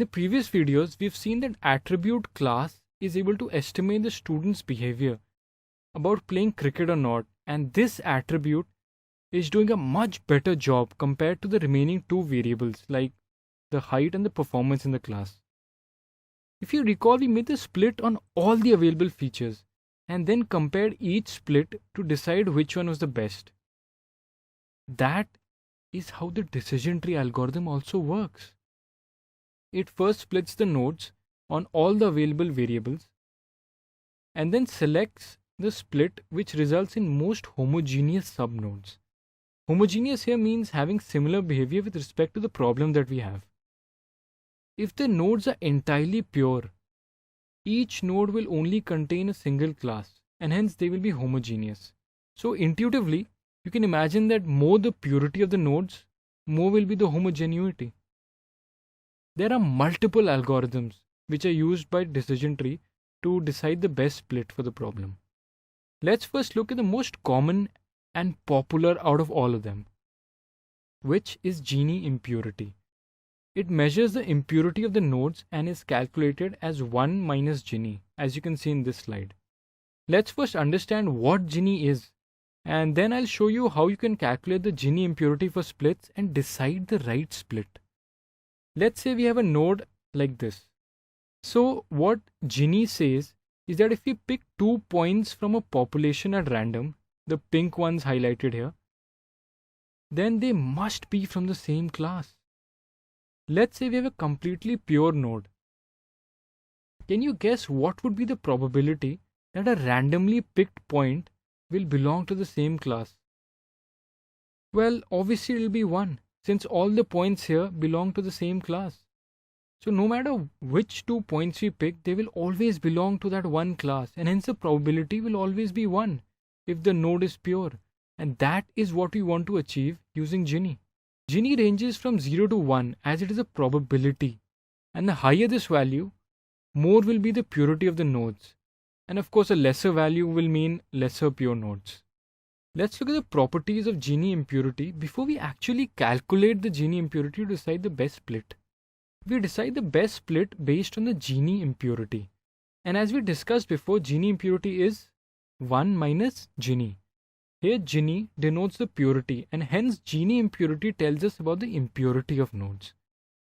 the previous videos, we've seen that attribute class is able to estimate the student's behavior about playing cricket or not, and this attribute is doing a much better job compared to the remaining two variables like the height and the performance in the class. If you recall, we made the split on all the available features and then compared each split to decide which one was the best. That is how the decision tree algorithm also works. It first splits the nodes on all the available variables and then selects the split which results in most homogeneous subnodes. Homogeneous here means having similar behavior with respect to the problem that we have. If the nodes are entirely pure, each node will only contain a single class and hence they will be homogeneous. So intuitively, you can imagine that more the purity of the nodes, more will be the homogeneity. There are multiple algorithms which are used by decision tree to decide the best split for the problem. Let's first look at the most common and popular out of all of them, which is Gini impurity. It measures the impurity of the nodes and is calculated as 1 minus Gini, as you can see in this slide. Let's first understand what Gini is, and then I'll show you how you can calculate the Gini impurity for splits and decide the right split. Let's say we have a node like this. So what Gini says is that if we pick 2 points from a population at random, the pink ones highlighted here, then they must be from the same class. Let's say we have a completely pure node. Can you guess what would be the probability that a randomly picked point will belong to the same class? Well, obviously it will be 1, since all the points here belong to the same class. So no matter which 2 points we pick, they will always belong to that one class, and hence the probability will always be 1 if the node is pure. And that is what we want to achieve using Gini. Gini ranges from 0 to 1 as it is a probability, and the higher this value, more will be the purity of the nodes, and of course a lesser value will mean lesser pure nodes. Let's look at the properties of Gini impurity before we actually calculate the Gini impurity to decide the best split. We decide the best split based on the Gini impurity, and as we discussed before, Gini impurity is 1 minus Gini. Here Gini denotes the purity, and hence Gini impurity tells us about the impurity of nodes.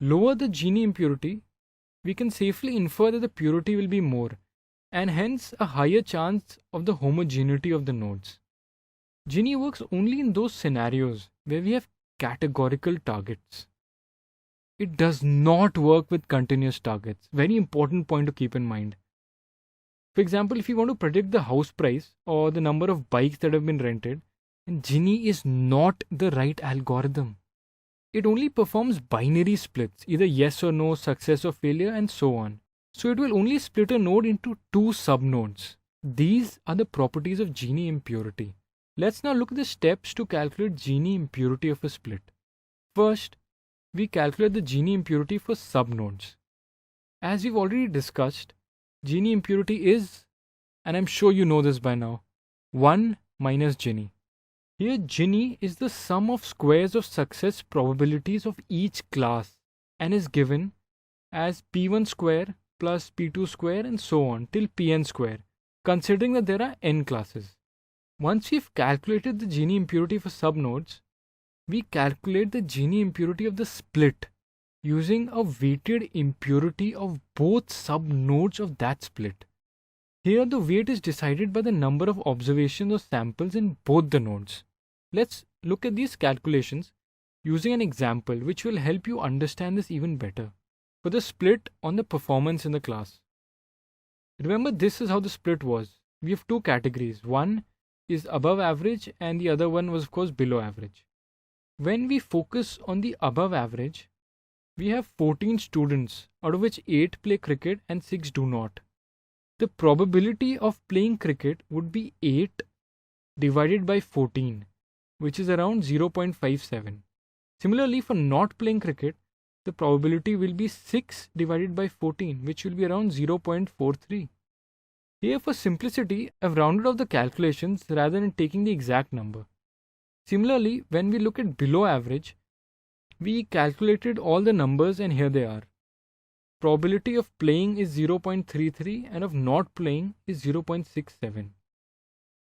Lower the Gini impurity, we can safely infer that the purity will be more, and hence a higher chance of the homogeneity of the nodes. Gini works only in those scenarios where we have categorical targets. It does not work with continuous targets. Very important point to keep in mind. For example, if you want to predict the house price or the number of bikes that have been rented, then Gini is not the right algorithm. It only performs binary splits, either yes or no, success or failure, and so on. So it will only split a node into 2 subnodes. These are the properties of Gini impurity. Let's now look at the steps to calculate Gini impurity of a split. First, we calculate the Gini impurity for subnodes. As we've already discussed, Gini impurity is, and I'm sure you know this by now, 1 minus Gini. Here Gini is the sum of squares of success probabilities of each class and is given as p1 square plus p2 square and so on till pn square, considering that there are n classes. Once we've calculated the Gini impurity for subnodes, we calculate the Gini impurity of the split using a weighted impurity of both subnodes of that split. Here the weight is decided by the number of observations or samples in both the nodes. Let's look at these calculations using an example which will help you understand this even better. For the split on the performance in the class. Remember, this is how the split was. We have 2 categories. One is above average and the other one was of course below average. When we focus on the above average, we have 14 students, out of which 8 play cricket and 6 do not. The probability of playing cricket would be 8 divided by 14, which is around 0.57. Similarly, for not playing cricket, the probability will be 6 divided by 14, which will be around 0.43. Here, for simplicity, I've rounded off the calculations rather than taking the exact number. Similarly, when we look at below average, we calculated all the numbers and here they are. probability of playing is 0.33 and of not playing is 0.67.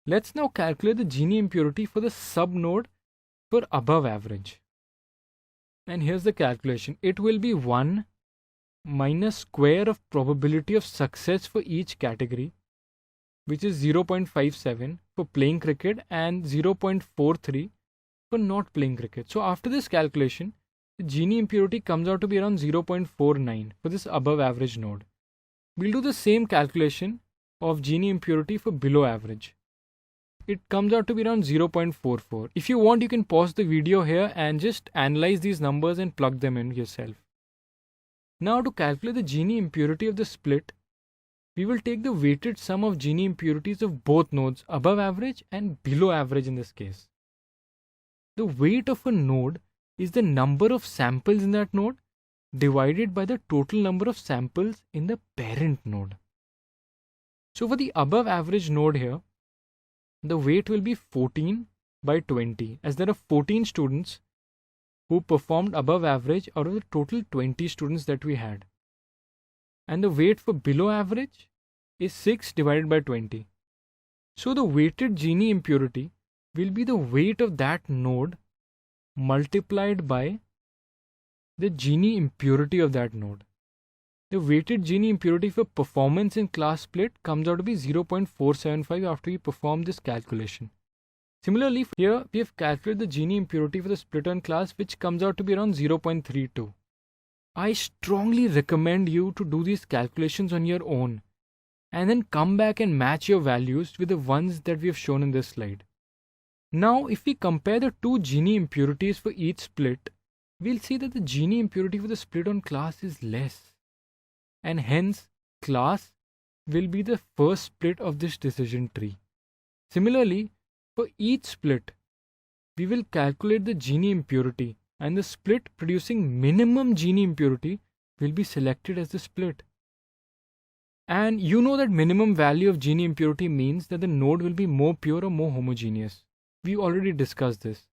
Let's now calculate the Gini impurity for the subnode for above average. And here's the calculation. It will be 1 minus square of probability of success for each category, which is 0.57 for playing cricket and 0.43 for not playing cricket. So after this calculation, the Gini impurity comes out to be around 0.49 for this above average node. We'll do the same calculation of Gini impurity for below average. It comes out to be around 0.44. If you want, you can pause the video here and just analyze these numbers and plug them in yourself. Now to calculate the Gini impurity of the split, we will take the weighted sum of Gini impurities of both nodes, above average and below average in this case. The weight of a node is the number of samples in that node divided by the total number of samples in the parent node. So for the above average node here, the weight will be 14 by 20, as there are 14 students who performed above average out of the total 20 students that we had. And the weight for below average is 6 divided by 20. So the weighted Gini impurity will be the weight of that node multiplied by the Gini impurity of that node. The weighted Gini impurity for performance in class split comes out to be 0.475 after we perform this calculation. Similarly, here we have calculated the Gini impurity for the split on class, which comes out to be around 0.32. I strongly recommend you to do these calculations on your own and then come back and match your values with the ones that we have shown in this slide. Now, if we compare the two Gini impurities for each split, we'll see that the Gini impurity for the split on class is less. And hence, class will be the first split of this decision tree. Similarly, for each split, we will calculate the Gini impurity, and the split producing minimum Gini impurity will be selected as the split. And you know that minimum value of Gini impurity means that the node will be more pure or more homogeneous. We already discussed this.